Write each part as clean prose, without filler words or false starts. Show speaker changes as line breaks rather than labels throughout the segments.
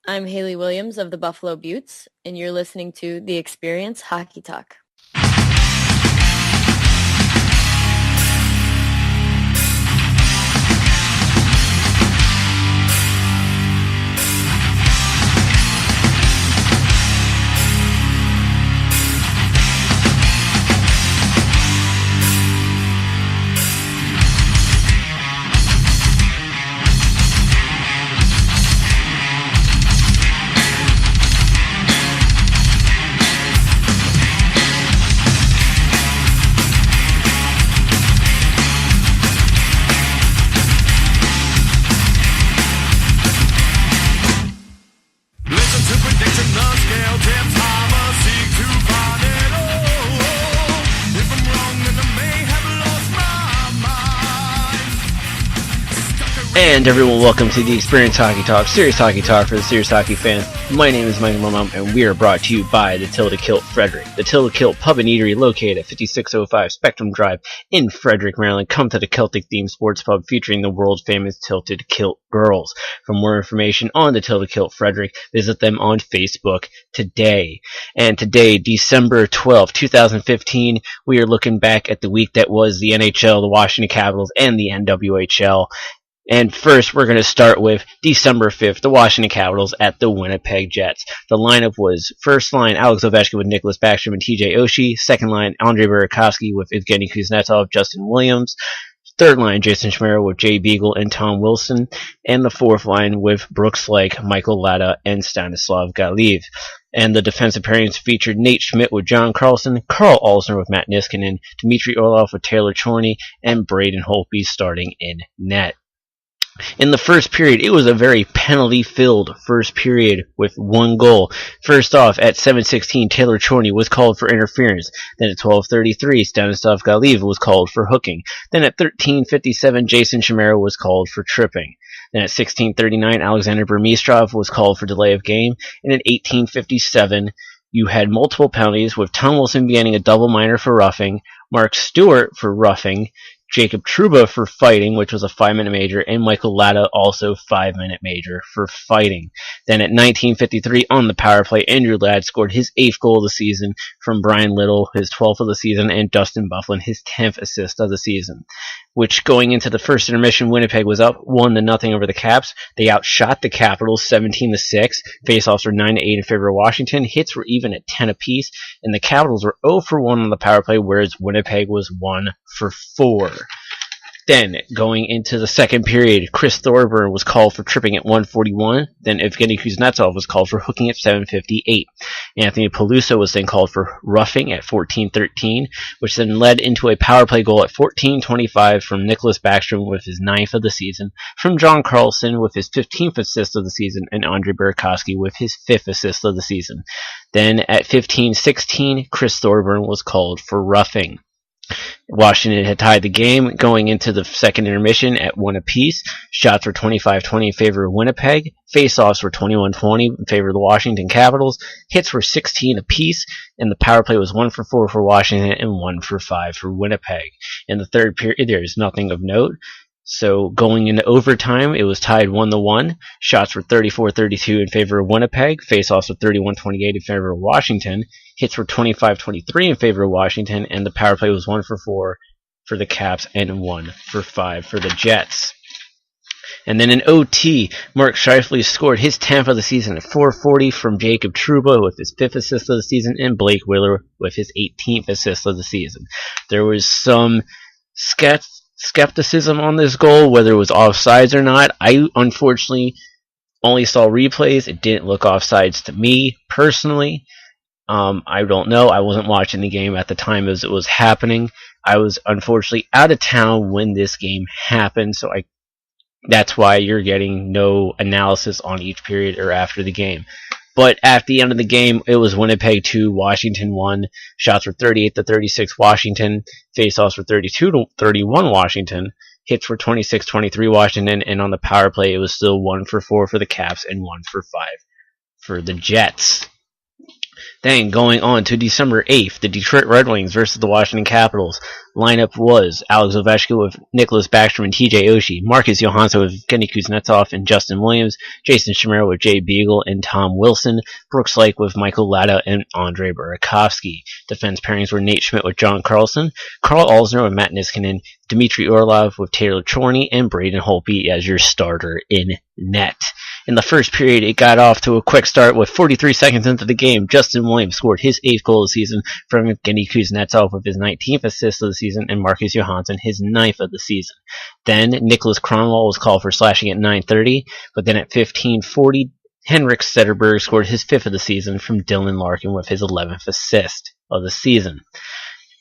I'm Haley Williams of the Buffalo Buttes, and you're listening to the Xperience Hockey Talk.
And everyone, welcome to the Xperience Hockey Talk, serious hockey talk for the serious hockey fan. My name is Michael Mumum, and we are brought to you by the Tilda Kilt Frederick. The Tilda Kilt Pub and Eatery, located at 5605 Spectrum Drive in Frederick, Maryland. Come to the Celtic-themed sports pub featuring the world-famous Tilted Kilt Girls. For more information on the Tilda Kilt Frederick, visit them on Facebook today. And today, December 12, 2015, we are looking back at the week that was the NHL, the Washington Capitals, and the NWHL. And first, we're going to start with December 5th, the Washington Capitals at the Winnipeg Jets. The lineup was first line, Alex Ovechkin with Nicholas Backstrom and TJ Oshie. Second line, Andrei Burakovsky with Evgeny Kuznetsov, Justin Williams. Third line, Jason Chimera with Jay Beagle and Tom Wilson. And the fourth line with Brooks Lake, Michael Latta, and Stanislav Galiv. And the defensive pairings featured Nate Schmidt with John Carlson, Carl Alsner with Matt Niskanen, Dmitry Orlov with Taylor Chorney, and Braden Holtby starting in net. In the first period, it was a very penalty-filled first period with one goal. First off, at 7:16, Taylor Chorney was called for interference. Then at 12:33, Stanislav Galiv was called for hooking. Then at 13:57, Jason Chimera was called for tripping. Then at 16:39, Alexander Burmistrov was called for delay of game. And at 18:57, you had multiple penalties, with Tom Wilson getting a double minor for roughing, Mark Stewart for roughing, Jacob Trouba for fighting, which was a 5-minute major, and Michael Latta also 5-minute major for fighting. Then at 19:53 on the power play, Andrew Ladd scored his 8th goal of the season from Brian Little, his 12th of the season, and Dustin Byfuglien, his 10th assist of the season. Which, going into the first intermission, Winnipeg was up 1-0 over the Caps. They outshot the Capitals 17-6. Faceoffs were 9-8 in favor of Washington. Hits were even at 10 apiece, and the Capitals were 0 for 1 on the power play, whereas Winnipeg was 1 for 4. Then, going into the second period, Chris Thorburn was called for tripping at 1:41. Then Evgeny Kuznetsov was called for hooking at 7:58. Anthony Peluso was then called for roughing at 14:13, which then led into a power play goal at 14:25 from Nicholas Backstrom with his 9th of the season, from John Carlson with his 15th assist of the season, and Andrei Burakovsky with his 5th assist of the season. Then at 15:16, Chris Thorburn was called for roughing. Washington had tied the game going into the second intermission at 1 apiece. Shots were 25-20 in favor of Winnipeg. Faceoffs were 21-20 in favor of the Washington Capitals. Hits were 16 apiece, and the power play was 1 for 4 for Washington and 1 for 5 for Winnipeg. In the third period, there is nothing of note. So going into overtime, it was tied 1-1. Shots were 34-32 in favor of Winnipeg. Faceoffs were 31-28 in favor of Washington. Hits were 25-23 in favor of Washington, and the power play was 1 for 4 for the Caps and 1 for 5 for the Jets. And then in OT, Mark Scheifele scored his 10th of the season at 4:40 from Jacob Trouba with his 5th assist of the season, and Blake Wheeler with his 18th assist of the season. There was some skepticism on this goal, whether it was offsides or not. I unfortunately only saw replays. It didn't look offsides to me personally. I don't know. I wasn't watching the game at the time as it was happening. I was unfortunately out of town when this game happened, so that's why you're getting no analysis on each period or after the game. But at the end of the game, it was Winnipeg 2, Washington 1. Shots were 38-36 Washington. Faceoffs were 32-31 Washington. Hits were 26-23 Washington. And on the power play, it was still 1 for 4 for the Caps and 1 for 5 for the Jets. Then going on to December 8th, the Detroit Red Wings versus the Washington Capitals. Lineup was Alex Ovechkin with Nicholas Backstrom and TJ Oshie, Marcus Johansson with Evgeny Kuznetsov and Justin Williams, Jason Chimera with Jay Beagle and Tom Wilson, Brooks Lake with Michael Latta and Andre Burakovsky. Defense pairings were Nate Schmidt with John Carlson, Carl Alsner with Matt Niskanen, Dmitry Orlov with Taylor Chorney, and Braden Holtby as your starter in net. In the first period, it got off to a quick start with 43 seconds into the game. Justin Williams scored his 8th goal of the season from Evgeny Kuznetsov with his 19th assist of the season, and Marcus Johansson his 9th of the season. Then Nicholas Kronwall was called for slashing at 9:30, but then at 15:40, Henrik Zetterberg scored his 5th of the season from Dylan Larkin with his 11th assist of the season.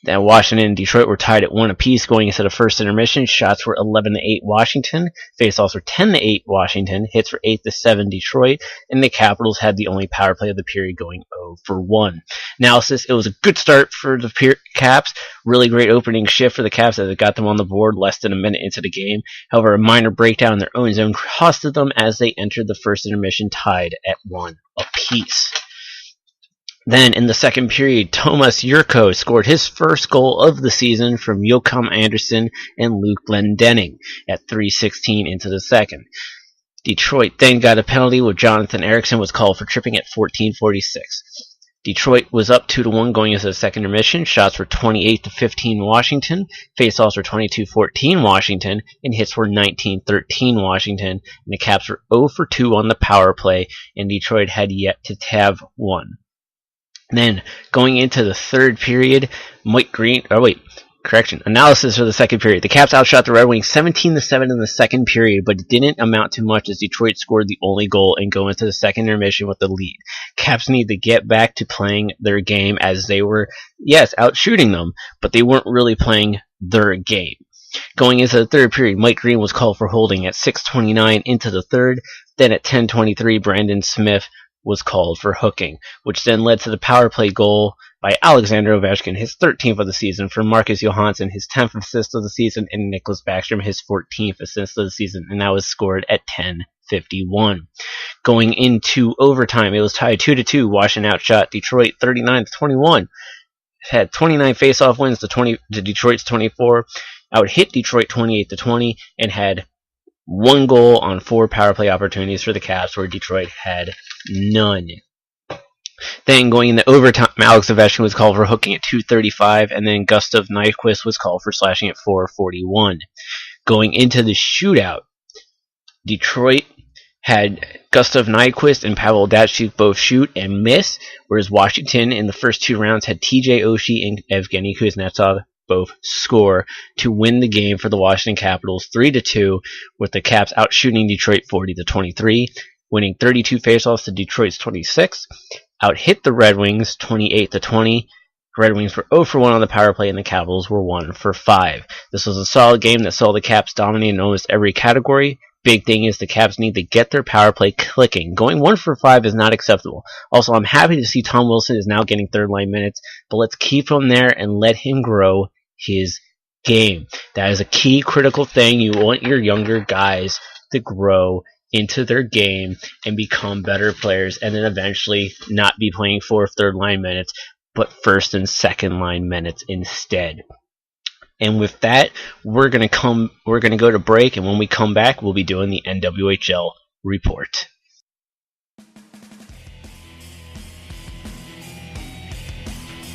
Then Washington and Detroit were tied at 1 apiece going into the first intermission. Shots were 11-8 Washington. Faceoffs were 10-8 Washington. Hits were 8-7 Detroit. And the Capitals had the only power play of the period going 0-for-1. Analysis, it was a good start for the Caps. Really great opening shift for the Caps as it got them on the board less than a minute into the game. However, a minor breakdown in their own zone costed them as they entered the first intermission tied at 1 apiece. Then, in the second period, Tomas Jurko scored his first goal of the season from Joachim Andersen and Luke Glendening at 3:16 into the second. Detroit then got a penalty with Jonathan Ericsson was called for tripping at 14:46. Detroit was up 2-1 going into the second intermission. Shots were 28-15 Washington. Faceoffs were 22-14 Washington. And hits were 19-13 Washington. And the Caps were 0-for-2 on the power play. And Detroit had yet to have one. Then, going into the third period, analysis for the second period. The Caps outshot the Red Wings 17-7 in the second period, but it didn't amount to much as Detroit scored the only goal and go into the second intermission with the lead. Caps need to get back to playing their game as they were, yes, out shooting them, but they weren't really playing their game. Going into the third period, Mike Green was called for holding at 6:29 into the third. Then at 10:23, Brandon Smith was called for hooking, which then led to the power play goal by Alexander Ovechkin, his 13th of the season, for Marcus Johansson, his 10th assist of the season, and Nicholas Backstrom, his 14th assist of the season, and that was scored at 10:51. Going into overtime, it was tied 2-2. Washington outshot Detroit 39-21. Had 29 face-off wins to Detroit's 24. Out-hit Detroit 28-20, and had 1 goal on 4 power play opportunities for the Caps, where Detroit had none. Then going into overtime, Alex Ovechkin was called for hooking at 2:35, and then Gustav Nyquist was called for slashing at 4:41. Going into the shootout, Detroit had Gustav Nyquist and Pavel Datsyuk both shoot and miss, whereas Washington in the first 2 rounds had TJ Oshie and Evgeny Kuznetsov both score to win the game for the Washington Capitals 3-2, with the Caps outshooting Detroit 40-23, winning 32 faceoffs to Detroit's 26, out-hit the Red Wings 28-20. Red Wings were 0-for-1 on the power play, and the Capitals were 1-for-5. This was a solid game that saw the Caps dominate in almost every category. Big thing is the Caps need to get their power play clicking. Going 1-for-5 is not acceptable. Also, I'm happy to see Tom Wilson is now getting third-line minutes, but let's keep him there and let him grow his game. That is a key critical thing. You want your younger guys to grow into their game and become better players, and then eventually not be playing 4th, 3rd line minutes, but 1st and 2nd line minutes instead. And with that, we're gonna go to break, and when we come back, we'll be doing the NWHL report.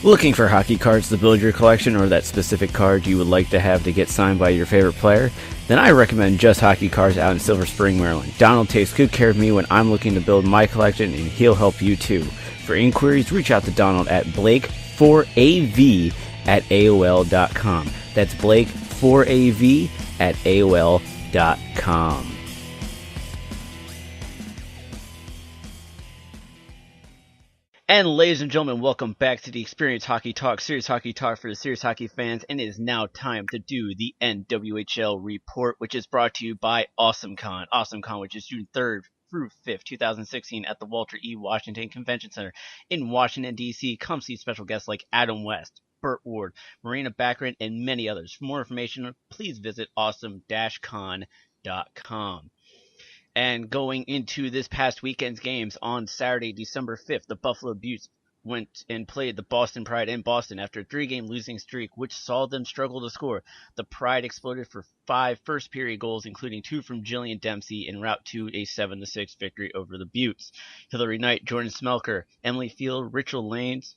Looking for hockey cards to build your collection, or that specific card you would like to have to get signed by your favorite player? Then I recommend Just Hockey Cards out in Silver Spring, Maryland. Donald takes good care of me when I'm looking to build my collection, and he'll help you too. For inquiries, reach out to Donald at blake4av@aol.com. That's blake4av@aol.com. And ladies and gentlemen, welcome back to the Xperience Hockey Talk, serious hockey talk for the serious hockey fans, and it is now time to do the NWHL report, which is brought to you by AwesomeCon. AwesomeCon, which is June 3rd through 5th, 2016 at the Walter E. Washington Convention Center in Washington, D.C. Come see special guests like Adam West, Burt Ward, Marina Baccarin, and many others. For more information, please visit awesome-con.com. And going into this past weekend's games, on Saturday, December 5th, the Buffalo Beauts went and played the Boston Pride in Boston after a 3-game losing streak, which saw them struggle to score. The Pride exploded for 5 first-period goals, including 2 from Jillian Dempsey, en route to a 7-6 victory over the Buttes. Hillary Knight, Jordan Smelker, Emily Field, Rachel Lanes,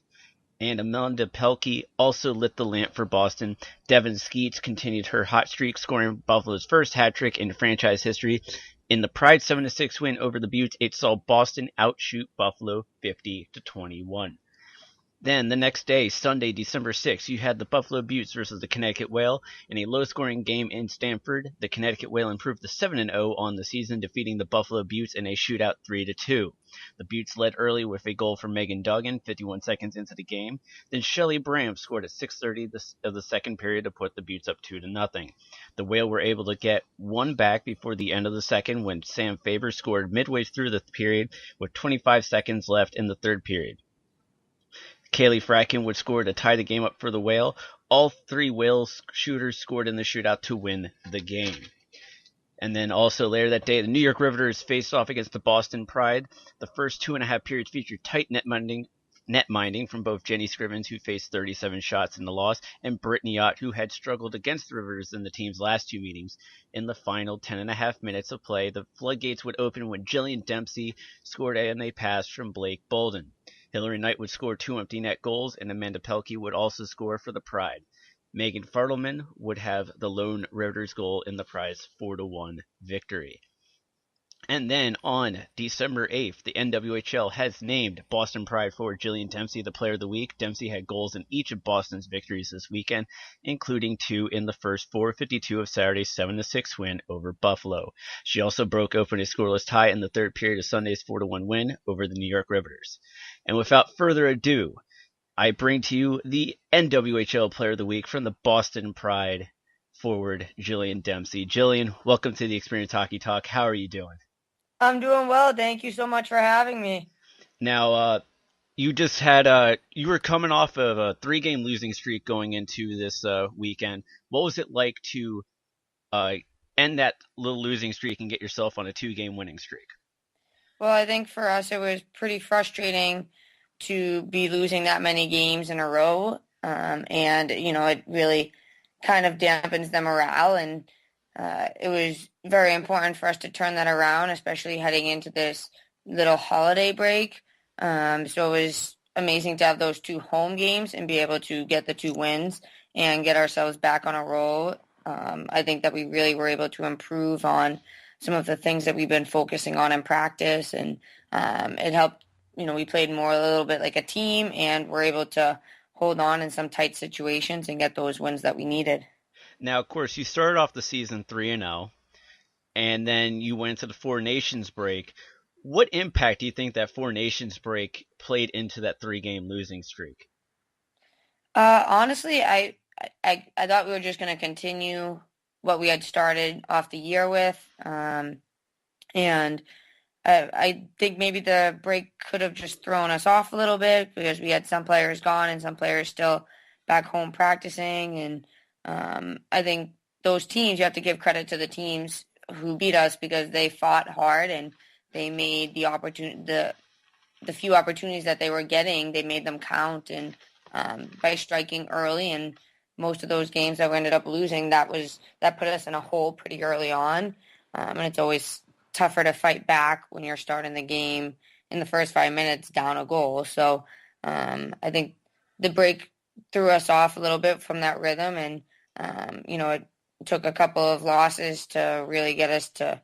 and Amanda Pelkey also lit the lamp for Boston. Devin Skeets continued her hot streak, scoring Buffalo's first hat trick in franchise history. In the Pride 7-6 win over the Buttes, it saw Boston outshoot Buffalo 50-21. Then the next day, Sunday, December 6th, you had the Buffalo Buttes versus the Connecticut Whale in a low-scoring game in Stamford. The Connecticut Whale improved to 7-0 on the season, defeating the Buffalo Buttes in a shootout 3-2. The Buttes led early with a goal from Megan Duggan 51 seconds into the game. Then Shelley Bram scored at 6:30 of the second period to put the Buttes up 2-0. The Whale were able to get one back before the end of the second when Sam Faber scored midway through the period with 25 seconds left in the third period. Kaylee Fracken would score to tie the game up for the Whale. All 3 Whales shooters scored in the shootout to win the game. And then also later that day, the New York Riveters faced off against the Boston Pride. The first 2.5 periods featured tight net minding from both Jenny Scrivens, who faced 37 shots in the loss, and Brittany Ott, who had struggled against the Riveters in the team's last 2 meetings. In the final 10.5 minutes of play, the floodgates would open when Jillian Dempsey scored on a pass from Blake Bolden. Hillary Knight would score 2 empty net goals, and Amanda Pelkey would also score for the Pride. Megan Fartelman would have the lone Riveters goal in the Pride's 4-1 victory. And then on December 8th, the NWHL has named Boston Pride forward Jillian Dempsey the Player of the Week. Dempsey had goals in each of Boston's victories this weekend, including 2 in the first 4:52 of Saturday's 7-6 win over Buffalo. She also broke open a scoreless tie in the third period of Sunday's 4-1 win over the New York Riveters. And without further ado, I bring to you the NWHL Player of the Week from the Boston Pride forward Jillian Dempsey. Jillian, welcome to the Xperience Hockey Talk. How are you doing?
I'm doing well. Thank you so much for having me.
Now, you just had you were coming off of a 3-game losing streak going into this weekend. What was it like to end that little losing streak and get yourself on a 2-game winning streak?
Well, I think for us it was pretty frustrating to be losing that many games in a row. And, it really kind of dampens the morale. And it was very important for us to turn that around, especially heading into this little holiday break. So it was amazing to have those 2 home games and be able to get the 2 wins and get ourselves back on a roll. I think that we really were able to improve on some of the things that we've been focusing on in practice, and it helped. We played a little bit like a team, and we're able to hold on in some tight situations and get those wins that we needed.
Now, of course, you started off the season 3-0, and then you went to the 4 Nations break. What impact do you think that 4 Nations break played into that 3-game losing streak?
Honestly, I thought we were just going to continue what we had started off the year with, and I think maybe the break could have just thrown us off a little bit because we had some players gone and some players still back home practicing. And I think those teams, you have to give credit to the teams who beat us because they fought hard and they made the few opportunities that they were getting, they made them count. And by striking early, and most of those games that we ended up losing, that put us in a hole pretty early on. And it's always tougher to fight back when you're starting the game in the first 5 minutes down a goal. So I think the break threw us off a little bit from that rhythm, and it took a couple of losses to really get us to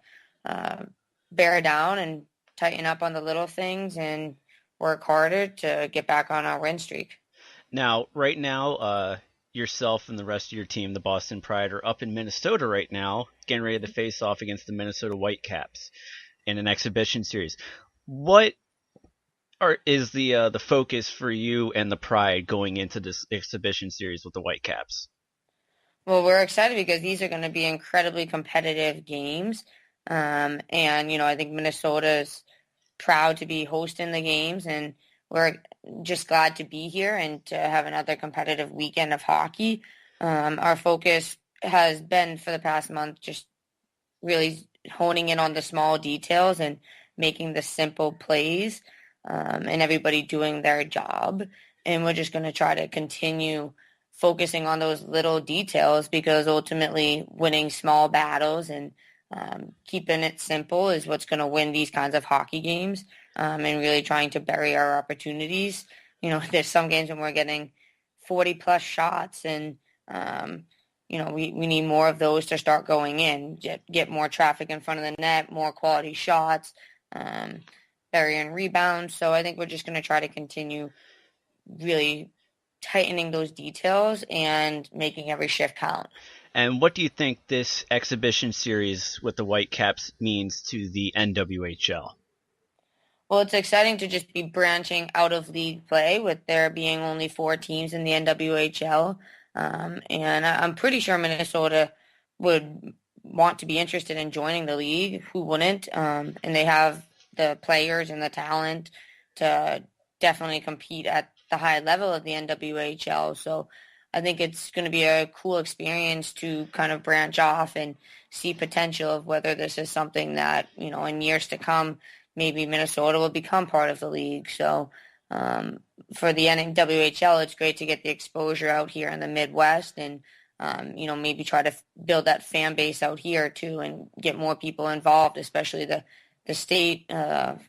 bear down and tighten up on the little things and work harder to get back on our win streak.
Now, right now, yourself and the rest of your team, the Boston Pride, are up in Minnesota right now, getting ready to face off against the Minnesota Whitecaps in an exhibition series. What is the focus for you and the Pride going into this exhibition series with the Whitecaps?
Well, we're excited because these are going to be incredibly competitive games. And, I think Minnesota's proud to be hosting the games, and we're just glad to be here and to have another competitive weekend of hockey. Our focus has been for the past month just really honing in on the small details and making the simple plays. and everybody doing their job. And we're just going to try to continue focusing on those little details because ultimately winning small battles and keeping it simple is what's going to win these kinds of hockey games, and really trying to bury our opportunities. There's some games when we're getting 40 plus shots and we need more of those to start going in, get more traffic in front of the net, more quality shots, um, burying rebounds. So I think we're just going to try to continue really tightening those details and making every shift count.
And what do you think this exhibition series with the Whitecaps means to the NWHL?
Well, it's exciting to just be branching out of league play with there being only 4 teams in the NWHL. And I'm pretty sure Minnesota would want to be interested in joining the league. Who wouldn't? And they have the players and the talent to definitely compete at the high level of the NWHL. So I think it's going to be a cool experience to kind of branch off and see potential of whether this is something that, in years to come, maybe Minnesota will become part of the league. So for the NWHL, it's great to get the exposure out here in the Midwest and, maybe try to build that fan base out here too and get more people involved, especially the state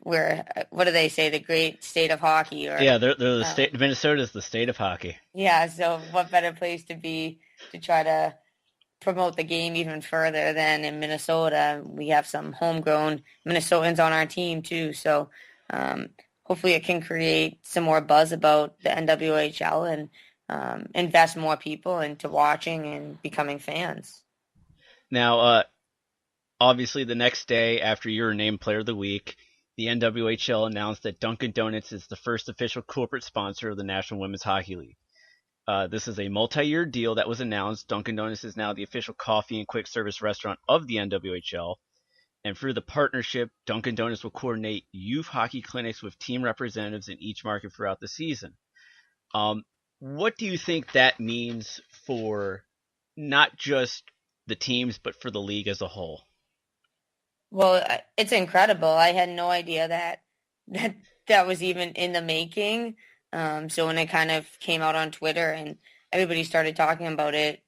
where, what do they say, the great state of hockey? Or
Yeah, they're the state. Minnesota's the state of hockey.
Yeah, so what better place to be to try to promote the game even further than in Minnesota. We have some homegrown Minnesotans on our team too, so hopefully it can create some more buzz about the NWHL and invest more people into watching and becoming fans.
Now, obviously, the next day after you were named Player of the Week, the NWHL announced that Dunkin' Donuts is the first official corporate sponsor of the National Women's Hockey League. This is a multi-year deal that was announced. Dunkin' Donuts is now the official coffee and quick service restaurant of the NWHL. And through the partnership, Dunkin' Donuts will coordinate youth hockey clinics with team representatives in each market throughout the season. What do you think that means for not just the teams, but for the league as a whole?
Well, it's incredible. I had no idea that that was even in the making. So when it kind of came out on Twitter and everybody started talking about it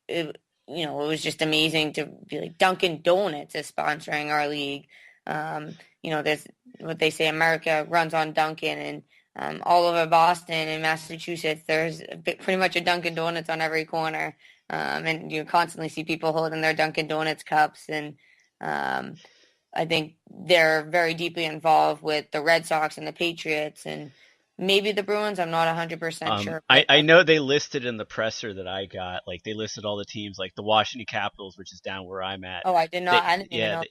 was just amazing to be like Dunkin' Donuts is sponsoring our league. There's what they say, America runs on Dunkin', and all over Boston and Massachusetts, there's pretty much a Dunkin' Donuts on every corner. And you constantly see people holding their Dunkin' Donuts cups, and I think they're very deeply involved with the Red Sox and the Patriots and maybe the Bruins. I'm not 100% sure.
I know they listed in the presser that I got, like they listed all the teams, like the Washington Capitals, which is down where I'm at.
Oh, I did not. I didn't even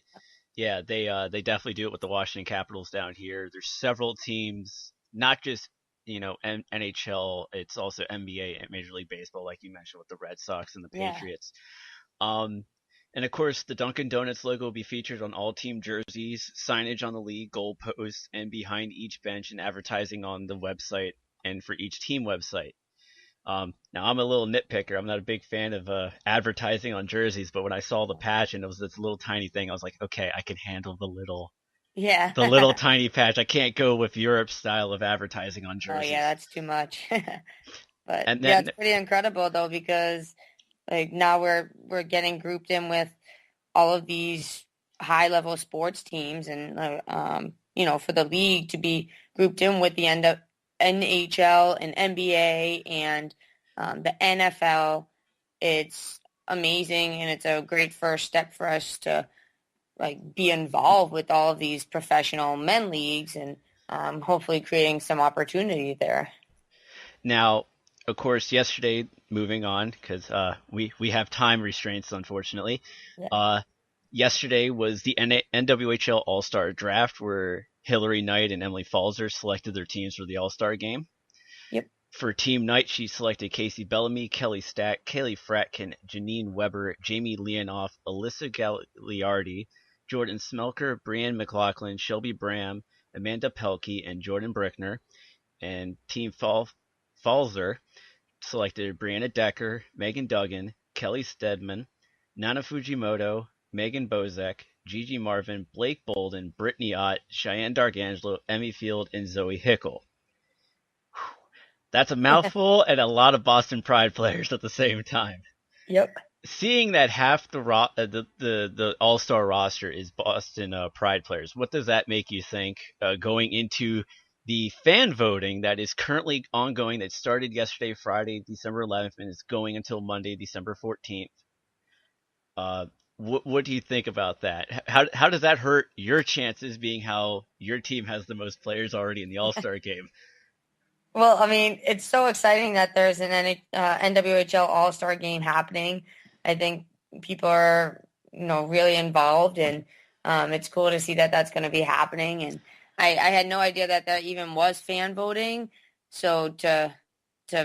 Yeah,
know.
they definitely do it with the Washington Capitals down here. There's several teams, not just NHL. It's also NBA and Major League Baseball, like you mentioned with the Red Sox and the
Yeah.
Patriots. Um, and of course, the Dunkin' Donuts logo will be featured on all team jerseys, signage on the league goalposts, and behind each bench, and advertising on the website and for each team website. Now, I'm a little nitpicker. I'm not a big fan of advertising on jerseys, but when I saw the patch and it was this little tiny thing, I was like, okay, I can handle
Yeah.
the little tiny patch. I can't go with Europe's style of advertising on
Oh,
jerseys.
yeah, that's too much. But
And
yeah,
then,
it's pretty incredible though because like now we're getting grouped in with all of these high level sports teams and for the league to be grouped in with the end of NHL and NBA and the NFL, it's amazing and it's a great first step for us to like be involved with all of these professional men leagues and hopefully creating some opportunity there.
now, of course, yesterday, moving on, because we have time restraints, unfortunately.
Yeah.
Yesterday was the NWHL All-Star Draft, where Hillary Knight and Emily Falzer selected their teams for the All-Star game.
Yep.
For Team Knight, she selected Casey Bellamy, Kelly Stack, Kaylee Fratkin, Janine Weber, Jamie Leonoff, Alyssa Gagliardi, Jordan Smelker, Brianne McLaughlin, Shelby Bram, Amanda Pelkey, and Jordan Brickner. And Team Falzer selected Brianna Decker, Megan Duggan, Kelly Stedman, Nana Fujimoto, Megan Bozek, Gigi Marvin, Blake Bolden, Brittany Ott, Cheyenne Darkangelo, Emmy Field, and Zoe Hickle. That's a mouthful and a lot of Boston Pride players at the same time.
Yep.
Seeing that half the All Star roster is Boston Pride players, what does that make you think going into the fan voting that is currently ongoing? That started yesterday, Friday, December 11th, and is going until Monday, December 14th. What do you think about that? How does that hurt your chances, being how your team has the most players already in the All Star game?
Well, I mean, it's so exciting that there's an NWHL All-Star game happening. I think people are, really involved, and it's cool to see that that's going to be happening. And I had no idea that there even was fan voting. So to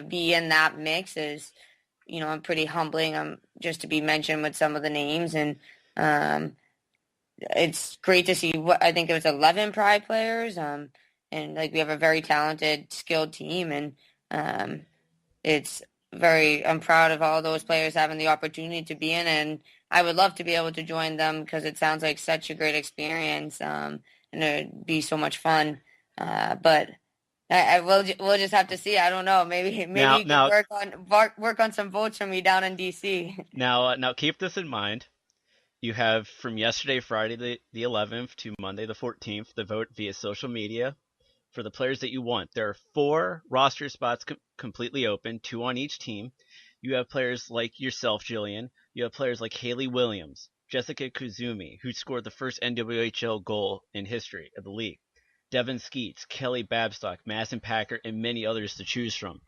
be in that mix is, I'm pretty humbling. Just to be mentioned with some of the names, and it's great to see. What I think it was 11 Pride players. And like we have a very talented, skilled team, and it's I'm proud of all those players having the opportunity to be in, and I would love to be able to join them because it sounds like such a great experience, and it'd be so much fun. But we'll just have to see. I don't know. Maybe
Now,
you can
now,
work on some votes for me down in DC.
now, keep this in mind. You have from yesterday, Friday the 11th to Monday the 14th, the vote via social media for the players that you want. There are 4 roster spots completely open, 2 on each team. You have players like yourself, Jillian. You have players like Haley Williams, Jessica Kuzumi, who scored the first NWHL goal in history of the league, Devin Skeets, Kelly Babstock, Madison Packer, and many others to choose from.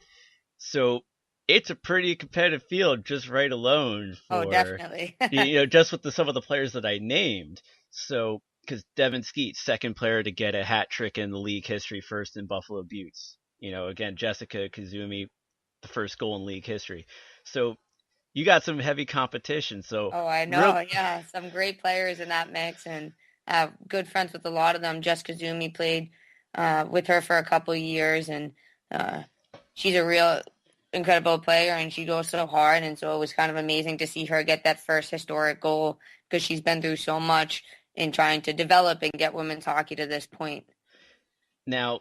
So it's a pretty competitive field just right alone
Oh,
for,
definitely.
just with some of the players that I named. So, because Devin Skeets, second player to get a hat trick in the league history, first in Buffalo Buttes. Again, Jessica Kazumi, the first goal in league history. So you got some heavy competition. So
Oh, I
real,
know. Yeah, some great players in that mix, and good friends with a lot of them. Jessica Zumi played with her for a couple of years, and uh, she's a real incredible player, and she goes so hard. And so it was kind of amazing to see her get that first historic goal because she's been through so much in trying to develop and get women's hockey to this point.
now,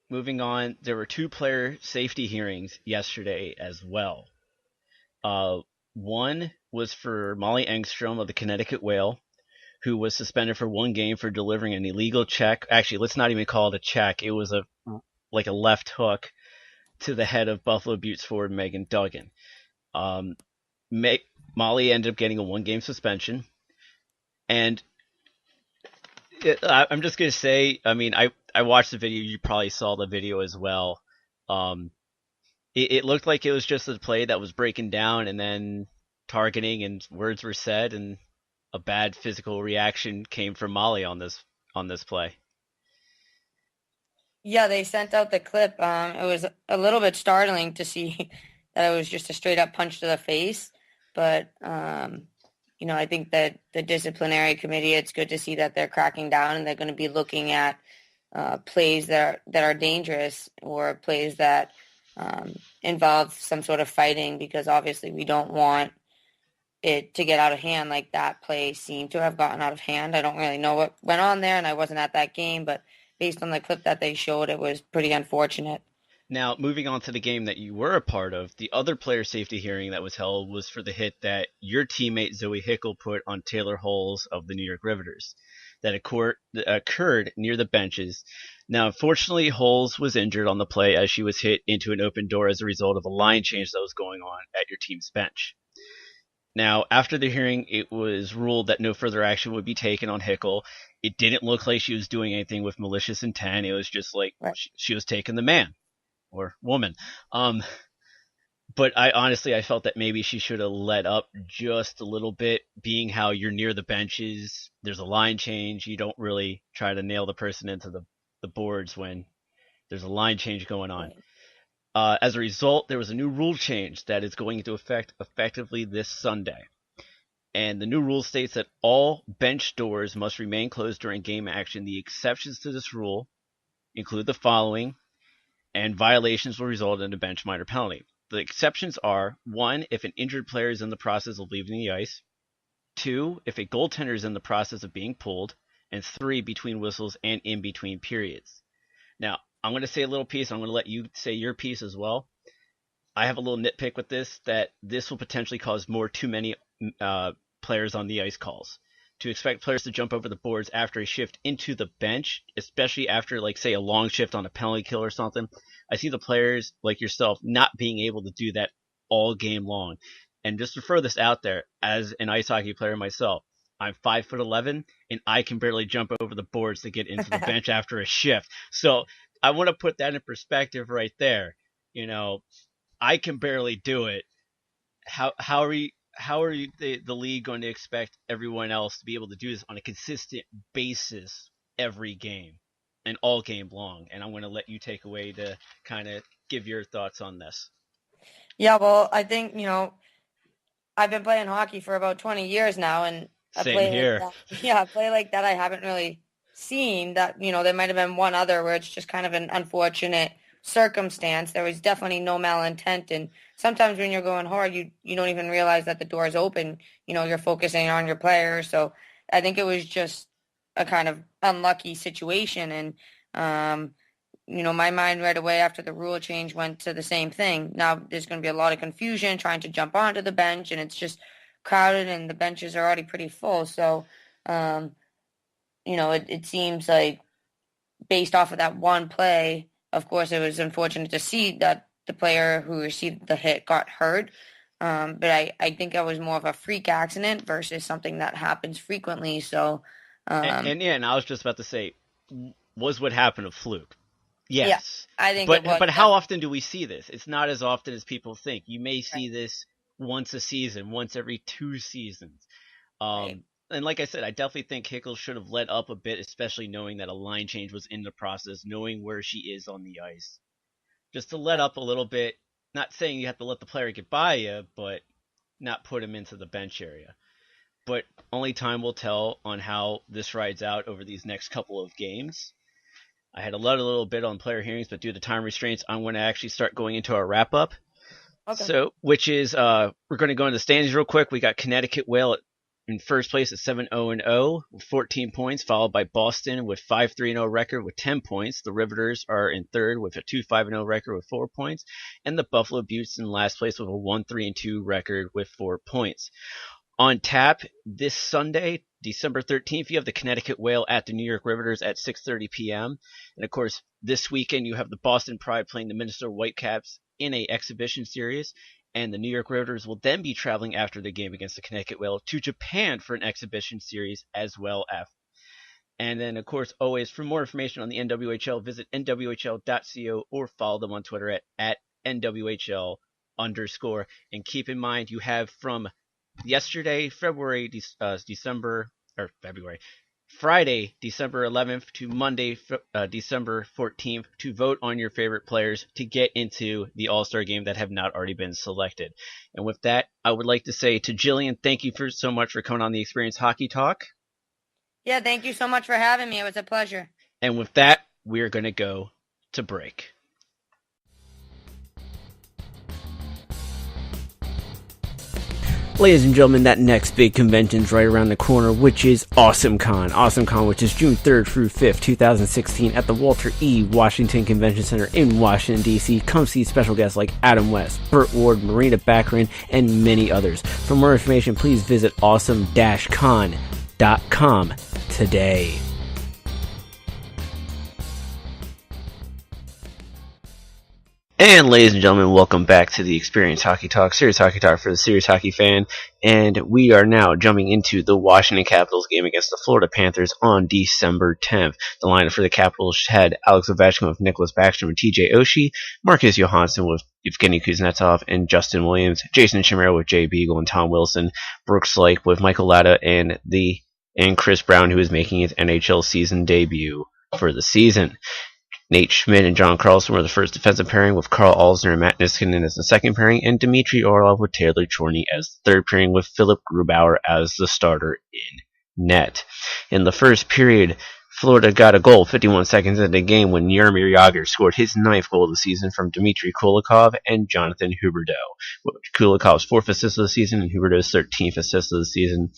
moving on, there were 2 player safety hearings yesterday as well. Uh, One was for Molly Engstrom of the Connecticut Whale, who was suspended for 1 game for delivering an illegal check. Actually, let's not even call it a check. It was a left hook to the head of Buffalo Buttes forward Megan Duggan. Um, Molly ended up getting a 1-game suspension, and I'm just gonna say, I mean, I watched the video. You probably saw the video as well. Um, it looked like it was just a play that was breaking down, and then targeting, and words were said, and a bad physical reaction came from Molly on this play.
Yeah, they sent out the clip. It was a little bit startling to see that it was just a straight up punch to the face. But I think that the disciplinary committee, it's good to see that they're cracking down and they're going to be looking at plays that are dangerous or plays that involve some sort of fighting because obviously we don't want it to get out of hand like that play seemed to have gotten out of hand. I don't really know what went on there, and I wasn't at that game, but based on the clip that they showed, it was pretty unfortunate.
Now, moving on to the game that you were a part of, the other player safety hearing that was held was for the hit that your teammate Zoe Hickle put on Taylor Holes of the New York Riveters that occurred near the benches. Now, unfortunately, Holes was injured on the play as she was hit into an open door as a result of a line change that was going on at your team's bench. Now, after the hearing, it was ruled that no further action would be taken on Hickle. It didn't look like she was doing anything with malicious intent. It was just like
Right.
she was taking the man or woman. But I felt that maybe she should have let up just a little bit, being how you're near the benches. There's a line change. You don't really try to nail the person into the boards when there's a line change going on.
Right.
As a result, there was a new rule change that is going into effect effectively this Sunday. And the new rule states that all bench doors must remain closed during game action. The exceptions to this rule include the following, and violations will result in a bench minor penalty. The exceptions are: 1, if an injured player is in the process of leaving the ice; 2, if a goaltender is in the process of being pulled, and 3, between whistles and in between periods. Now, I'm going to say a little piece. I'm going to let you say your piece as well. I have a little nitpick with this, that this will potentially cause too many players on the ice calls. To expect players to jump over the boards after a shift into the bench, especially after, like, say, a long shift on a penalty kill or something, I see the players like yourself not being able to do that all game long. And just to throw this out there, as an ice hockey player myself, I'm 5'11", and I can barely jump over the boards to get into the bench after a shift. So I want to put that in perspective right there. You know, I can barely do it. How are the league going to expect everyone else to be able to do this on a consistent basis every game and all game long? And I'm going to let you take away to kind of give your thoughts on this.
Yeah, well, I think, I've been playing hockey for about 20 years now, and a
Same here.
a play like that I haven't really seen. That, there might have been one other where it's just kind of an unfortunate circumstance. There was definitely no malintent, and sometimes when you're going hard, you don't even realize that the door is open. You're focusing on your player. So I think it was just a kind of unlucky situation, and my mind right away after the rule change went to the same thing. Now there's going to be a lot of confusion trying to jump onto the bench, and it's just crowded, and the benches are already pretty full. So, it seems like based off of that one play, of course, it was unfortunate to see that the player who received the hit got hurt. But I think it was more of a freak accident versus something that happens frequently. So,
and I was just about to say, was what happened a fluke? Yes.
Yeah, I think
but how often do we see this? It's not as often as people think. You may see this once a season, once every 2 seasons. Right. And like I said, I definitely think Hickle should have let up a bit, especially knowing that a line change was in the process, knowing where she is on the ice. Just to let up a little bit, not saying you have to let the player get by you, but not put him into the bench area. But only time will tell on how this rides out over these next couple of games. I had a little bit on player hearings, but due to time restraints, I'm going to actually start going into our wrap-up. Okay. So, which is, we're going to go into the standings real quick. We got Connecticut Whale in first place at 7-0-0 with 14 points, followed by Boston with 5-3-0 record with 10 points. The Riveters are in third with a 2-5-0 record with 4 points. And the Buffalo Beauts in last place with a 1-3-2 record with 4 points. On tap this Sunday, December 13th, you have the Connecticut Whale at the New York Riveters at 6:30 p.m. And of course, this weekend you have the Boston Pride playing the Minnesota Whitecaps in a exhibition series. And the New York Riveters will then be traveling after the game against the Connecticut Whale to Japan for an exhibition series as well. And then, of course, always for more information on the NWHL, visit nwhl.co or follow them on Twitter at NWHL_. And keep in mind, you have from yesterday, Friday, December 11th to Monday, December 14th to vote on your favorite players to get into the All-Star game that have not already been selected. And with that, I would like to say to Jillian, thank you so much for coming on the Xperience Hockey Talk.
Yeah, thank you so much for having me. It was a pleasure.
And with that, we're going to go to break. Ladies and gentlemen, that next big convention's right around the corner, which is AwesomeCon. AwesomeCon, which is June 3rd through 5th, 2016 at the Walter E. Washington Convention Center in Washington, D.C. Come see special guests like Adam West, Burt Ward, Marina Baccarin, and many others. For more information, please visit awesome-con.com today. And ladies and gentlemen, welcome back to the Xperience Hockey Talk, serious hockey talk for the serious hockey fan. And we are now jumping into the Washington Capitals game against the Florida Panthers on December 10th. The lineup for the Capitals had Alex Ovechkin with Nicholas Backstrom and TJ Oshie, Marcus Johansson with Evgeny Kuznetsov and Justin Williams, Jason Chimera with Jay Beagle and Tom Wilson, Brooks Lake with Michael Latta and Chris Brown, who is making his NHL season debut for the season. Nate Schmidt and John Carlson were the first defensive pairing, with Carl Alsner and Matt Niskanen as the second pairing, and Dmitry Orlov with Taylor Chorney as the third pairing, with Philip Grubauer as the starter in net. In the first period, Florida got a goal 51 seconds into the game when Jaromir Jagr scored his 9th goal of the season from Dmitry Kulikov and Jonathan Huberdeau. Kulikov's 4th assist of the season and Huberdeau's 13th assist of the season.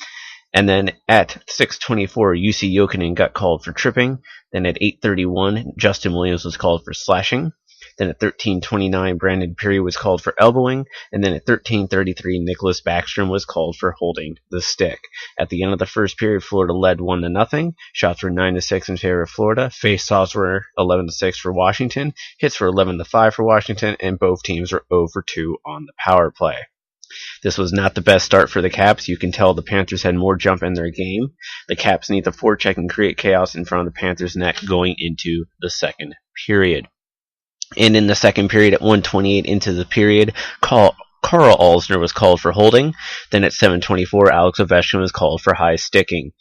And then at 6:24, UC Jokinen got called for tripping. Then at 8:31, Justin Williams was called for slashing. Then at 13:29, Brandon Peary was called for elbowing. And then at 13:33, Nicholas Backstrom was called for holding the stick. At the end of the first period, Florida led 1-0. Shots were 9-6 in favor of Florida. Face-offs were 11-6 for Washington. Hits were 11-5 for Washington, and both teams were 0 for 2 on the power play. This was not the best start for the Caps. You can tell the Panthers had more jump in their game. The Caps need to forecheck and create chaos in front of the Panthers' net going into the second period. And in the second period, at 1:28 into the period, Carl Alsner was called for holding. Then at 7:24, Alex Ovechkin was called for high sticking.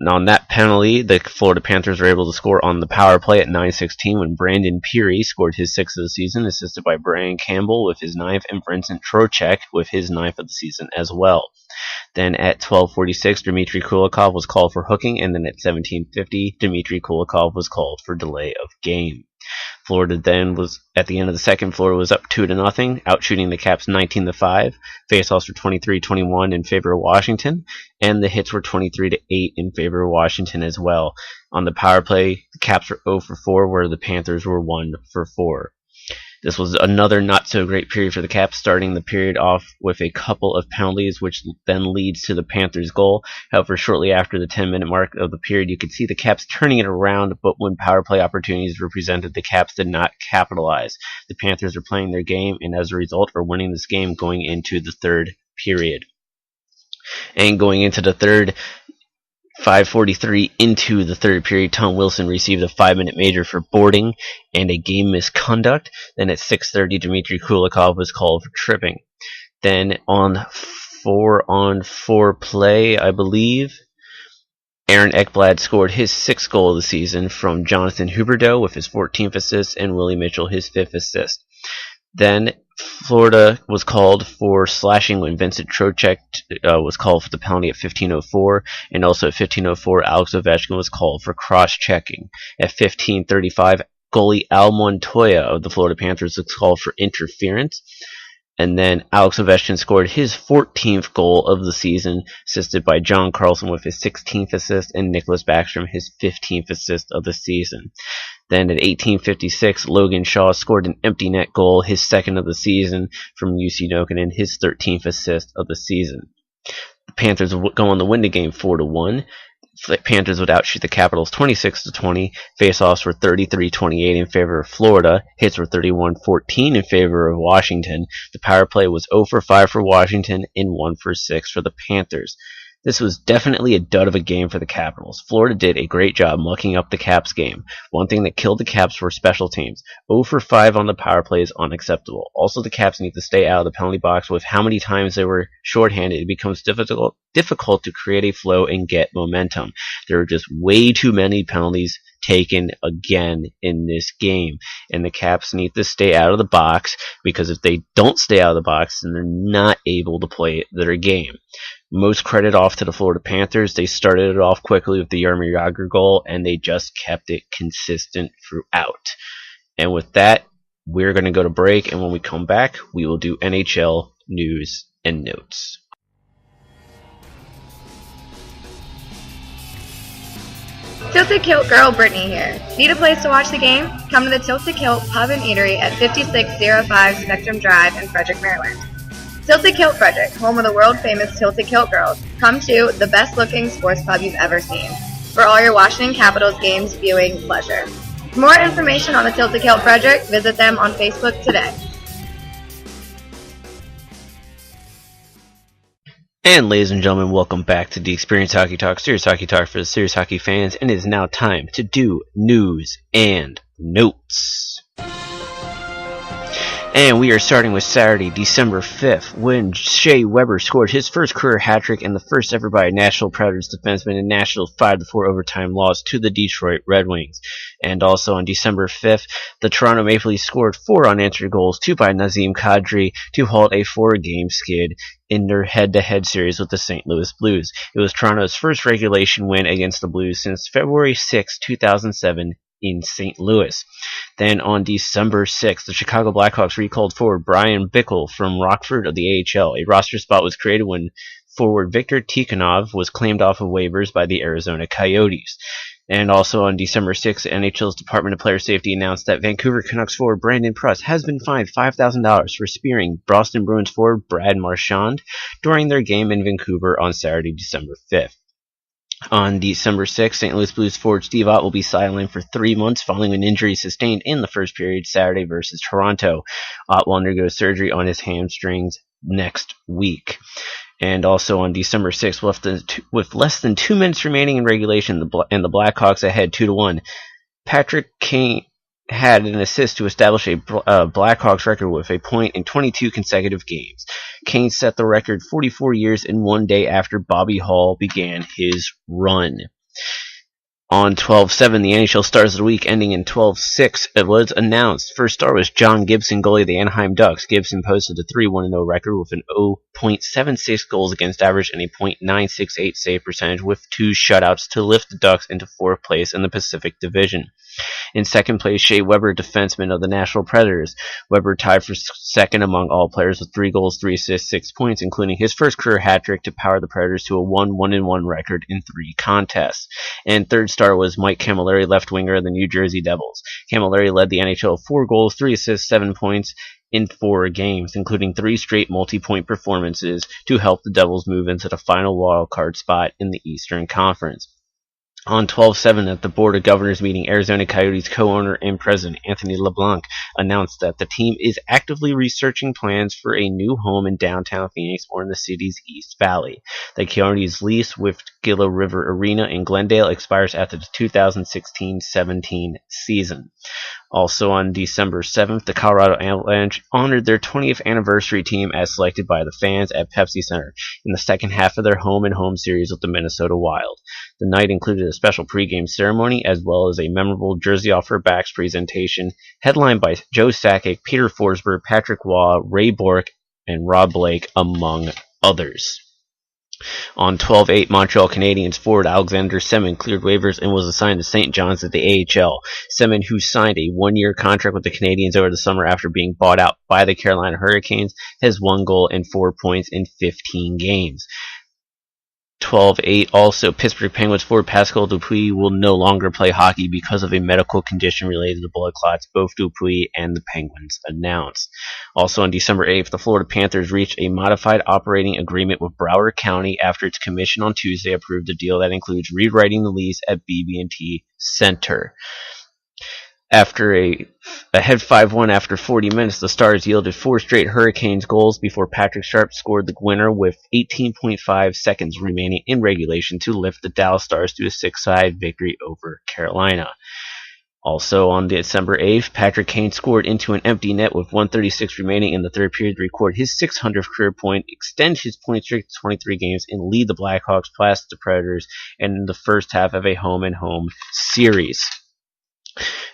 On that penalty, the Florida Panthers were able to score on the power play at 9:16 when Brandon Peary scored his 6th of the season, assisted by Brian Campbell with his 9th and Vincent Trocheck with his 9th of the season as well. Then at 12:46, Dmitry Kulikov was called for hooking, and then at 17:50, Dmitry Kulikov was called for delay of game. Florida then was, at the end of the second, Florida was up 2-0, outshooting the Caps 19-5. Faceoffs were 23-21 in favor of Washington, and the hits were 23-8 in favor of Washington as well. On the power play, the Caps were 0 for 4, where the Panthers were 1 for 4. This was another not-so-great period for the Caps, starting the period off with a couple of penalties, which then leads to the Panthers' goal. However, shortly after the 10-minute mark of the period, you could see the Caps turning it around, but when power play opportunities were presented, the Caps did not capitalize. The Panthers are playing their game, and as a result, are winning this game going into the third period. And going into the third, 5:43 into the third period, Tom Wilson received a 5-minute major for boarding and a game misconduct. Then at 6:30, Dmitry Kulikov was called for tripping. Then on 4-on-4 play, I believe, Aaron Ekblad scored his 6th goal of the season from Jonathan Huberdeau with his 14th assist, and Willie Mitchell his 5th assist. Then Florida was called for slashing when Vincent Trocheck was called for the penalty at 15:04, and also at 15:04, Alex Ovechkin was called for cross-checking. At 15:35, goalie Al Montoya of the Florida Panthers was called for interference. And then Alex Ovechkin scored his 14th goal of the season, assisted by John Carlson with his 16th assist, and Nicholas Backstrom his 15th assist of the season. Then at 18:56, Logan Shaw scored an empty net goal, his 2nd of the season, from UC Jokinen, his 13th assist of the season. The Panthers would go on to win the game 4-1. The Panthers would outshoot the Capitals 26-20. Faceoffs were 33-28 in favor of Florida. Hits were 31-14 in favor of Washington. The power play was 0 for 5 for Washington and 1 for 6 for the Panthers. This was definitely a dud of a game for the Capitals. Florida did a great job mucking up the Caps game. One thing that killed the Caps were special teams. 0 for 5 on the power play is unacceptable. Also, the Caps need to stay out of the penalty box. With how many times they were shorthanded, it becomes difficult to create a flow and get momentum. There are just way too many penalties taken again in this game, and the Caps need to stay out of the box, because if they don't stay out of the box, then they're not able to play their game. Most credit off to the Florida Panthers. They started it off quickly with the Jaromir Jagr goal, and they just kept it consistent throughout. And with that, we're going to go to break, and when we come back, we will do NHL news and notes.
Tilted Kilt Girl Brittany here. Need a place to watch the game? Come to the Tilted Kilt Pub and Eatery at 5605 Spectrum Drive in Frederick, Maryland. Tilted Kilt Frederick, home of the world-famous Tilted Kilt Girls. Come to the best-looking sports pub you've ever seen for all your Washington Capitals games viewing pleasure. For more information on the Tilted Kilt Frederick, visit them on Facebook today.
And ladies and gentlemen, welcome back to the Xperience Hockey Talk, serious hockey talk for the serious hockey fans, and it is now time to do news and notes. And we are starting with Saturday, December 5th, when Shea Weber scored his first career hat-trick and the first ever by a Nashville Predators defenseman in Nashville's 5-4 overtime loss to the Detroit Red Wings. And also on December 5th, the Toronto Maple Leafs scored 4 unanswered goals, 2 by Nazem Kadri, to halt a 4-game skid in their head-to-head series with the St. Louis Blues. It was Toronto's first regulation win against the Blues since February 6, 2007, in St. Louis. Then on December 6th, the Chicago Blackhawks recalled forward Brian Bickle from Rockford of the AHL. A roster spot was created when forward Victor Tikhonov was claimed off of waivers by the Arizona Coyotes. And also on December 6th, NHL's Department of Player Safety announced that Vancouver Canucks forward Brandon Pruss has been fined $5,000 for spearing Boston Bruins forward Brad Marchand during their game in Vancouver on Saturday, December 5th. On December 6th, St. Louis Blues forward Steve Ott will be sidelined for 3 months following an injury sustained in the first period Saturday versus Toronto. Ott will undergo surgery on his hamstrings next week. And also on December 6th, with less than 2 minutes remaining in regulation and the Blackhawks ahead 2-1, Patrick Kane had an assist to establish a Blackhawks record with a point in 22 consecutive games. Kane set the record 44 years and 1 day after Bobby Hall began his run. On 12/7, the NHL Stars of the Week, ending in 12/6, it was announced. First star was John Gibson, goalie of the Anaheim Ducks. Gibson posted a 3-1-0 record with an 0.76 goals against average and a .968 save percentage with 2 shutouts to lift the Ducks into 4th place in the Pacific Division. In second place, Shea Weber, defenseman of the Nashville Predators. Weber tied for second among all players with 3 goals, 3 assists, 6 points, including his first career hat trick to power the Predators to a 1-1-1 record in 3 contests. And third star was Mike Camilleri, left winger of the New Jersey Devils. Camilleri led the NHL with 4 goals, 3 assists, 7 points in 4 games, including 3 straight multi-point performances to help the Devils move into the final wildcard spot in the Eastern Conference. On 12/7, at the Board of Governors meeting, Arizona Coyotes co-owner and president Anthony LeBlanc announced that the team is actively researching plans for a new home in downtown Phoenix or in the city's East Valley. The Coyotes' lease with Gila River Arena in Glendale expires after the 2016-17 season. Also on December 7th, the Colorado Avalanche honored their 20th anniversary team as selected by the fans at Pepsi Center in the second half of their home-and-home series with the Minnesota Wild. The night included a special pregame ceremony as well as a memorable Jersey Off Her Backs presentation headlined by Joe Sakic, Peter Forsberg, Patrick Waugh, Ray Bourque, and Rob Blake, among others. On 12/8, Montreal Canadiens forward Alexander Semin cleared waivers and was assigned to St. John's at the AHL. Semin, who signed a 1-year contract with the Canadiens over the summer after being bought out by the Carolina Hurricanes, has 1 goal and 4 points in 15 games. 12/8 also, Pittsburgh Penguins forward Pascal Dupuis will no longer play hockey because of a medical condition related to blood clots, both Dupuis and the Penguins announced. Also on December 8th, the Florida Panthers reached a modified operating agreement with Broward County after its commission on Tuesday approved a deal that includes rewriting the lease at BB&T Center. After ahead 5-1 after 40 minutes, the Stars yielded 4 straight Hurricanes goals before Patrick Sharp scored the winner with 18.5 seconds remaining in regulation to lift the Dallas Stars to a 6-side victory over Carolina. Also on December 8th, Patrick Kane scored into an empty net with 1:36 remaining in the third period to record his 600th career point, extend his point streak to 23 games, and lead the Blackhawks past the Predators in the first half of a home-and-home series.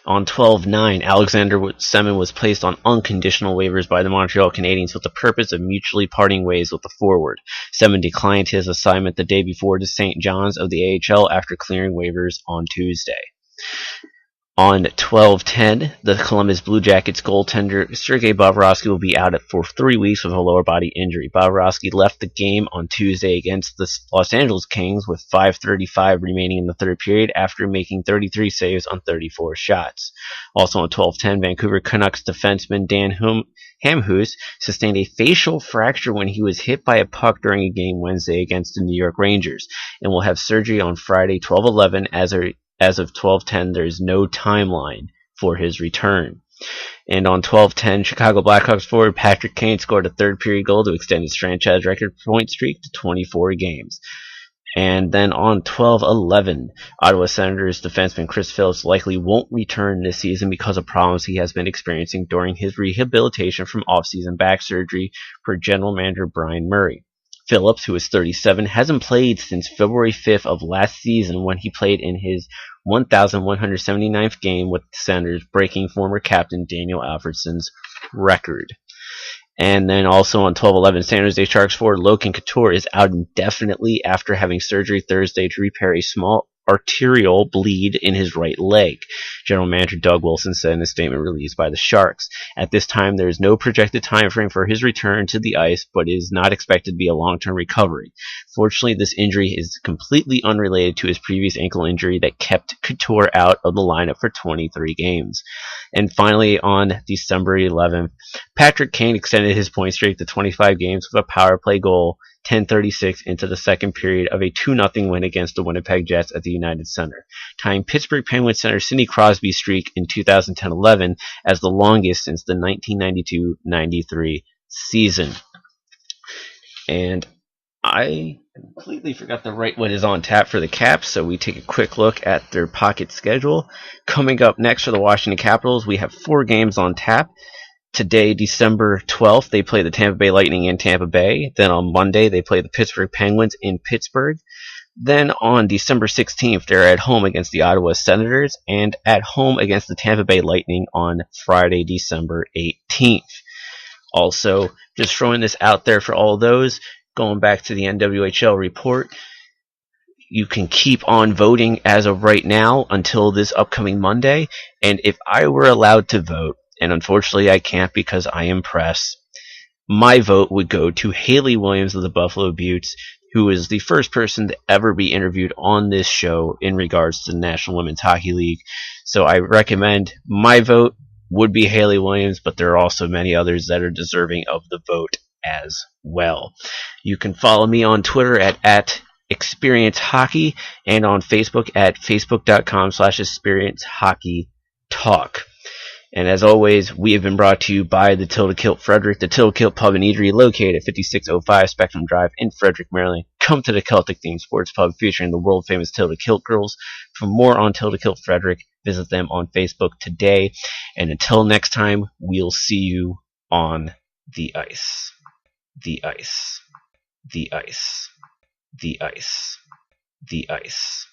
On 12/9, Alexander Semin was placed on unconditional waivers by the Montreal Canadiens with the purpose of mutually parting ways with the forward. Semin declined his assignment the day before to St. John's of the AHL after clearing waivers on Tuesday. On 12/10, the Columbus Blue Jackets goaltender Sergei Bobrovsky will be out for 3 weeks with a lower body injury. Bobrovsky left the game on Tuesday against the Los Angeles Kings with 5:35 remaining in the third period after making 33 saves on 34 shots. Also on 12/10, Vancouver Canucks defenseman Dan Hamhuis sustained a facial fracture when he was hit by a puck during a game Wednesday against the New York Rangers and will have surgery on Friday 12/11 As of 12/10, there is no timeline for his return. And on 12/10, Chicago Blackhawks forward Patrick Kane scored a third-period goal to extend his franchise record point streak to 24 games. And then on 12/11, Ottawa Senators defenseman Chris Phillips likely won't return this season because of problems he has been experiencing during his rehabilitation from off-season back surgery, per general manager Brian Murray. Phillips, who is 37, hasn't played since February 5th of last season when he played in his 1,179th game with the Senators, breaking former captain Daniel Alfredsson's record. And then also on 12/11, San Jose Sharks forward Logan Couture is out indefinitely after having surgery Thursday to repair a small arterial bleed in his right leg, General Manager Doug Wilson said in a statement released by the Sharks. At this time, there is no projected time frame for his return to the ice, but it is not expected to be a long-term recovery. Fortunately, this injury is completely unrelated to his previous ankle injury that kept Couture out of the lineup for 23 games. And finally, on December 11th, Patrick Kane extended his point streak to 25 games with a power play goal, 10:36 into the second period of a 2-0 win against the Winnipeg Jets at the United Center, tying Pittsburgh Penguins center Sidney Crosby's streak in 2010-11 as the longest since the 1992-93 season. And I completely forgot to write what is on tap for the Caps, so we take a quick look at their pocket schedule. Coming up next for the Washington Capitals, we have 4 games on tap. Today, December 12th, they play the Tampa Bay Lightning in Tampa Bay. Then on Monday, they play the Pittsburgh Penguins in Pittsburgh. Then on December 16th, they're at home against the Ottawa Senators and at home against the Tampa Bay Lightning on Friday, December 18th. Also, just throwing this out there for all those, going back to the NWHL report, you can keep on voting as of right now until this upcoming Monday. And if I were allowed to vote, and unfortunately I can't because I am press, my vote would go to Haley Williams of the Buffalo Beauts, who is the first person to ever be interviewed on this show in regards to the National Women's Hockey League. So I recommend my vote would be Haley Williams, but there are also many others that are deserving of the vote as well. You can follow me on Twitter at Xperience Hockey and on Facebook at facebook.com/Xperience Hockey Talk. And as always, we have been brought to you by the Tilda Kilt Frederick, the Tilda Kilt Pub and Eatery located at 5605 Spectrum Drive in Frederick, Maryland. Come to the Celtic-themed sports pub featuring the world-famous Tilda Kilt girls. For more on Tilda Kilt Frederick, visit them on Facebook today. And until next time, we'll see you on the ice. The ice. The ice. The ice. The ice.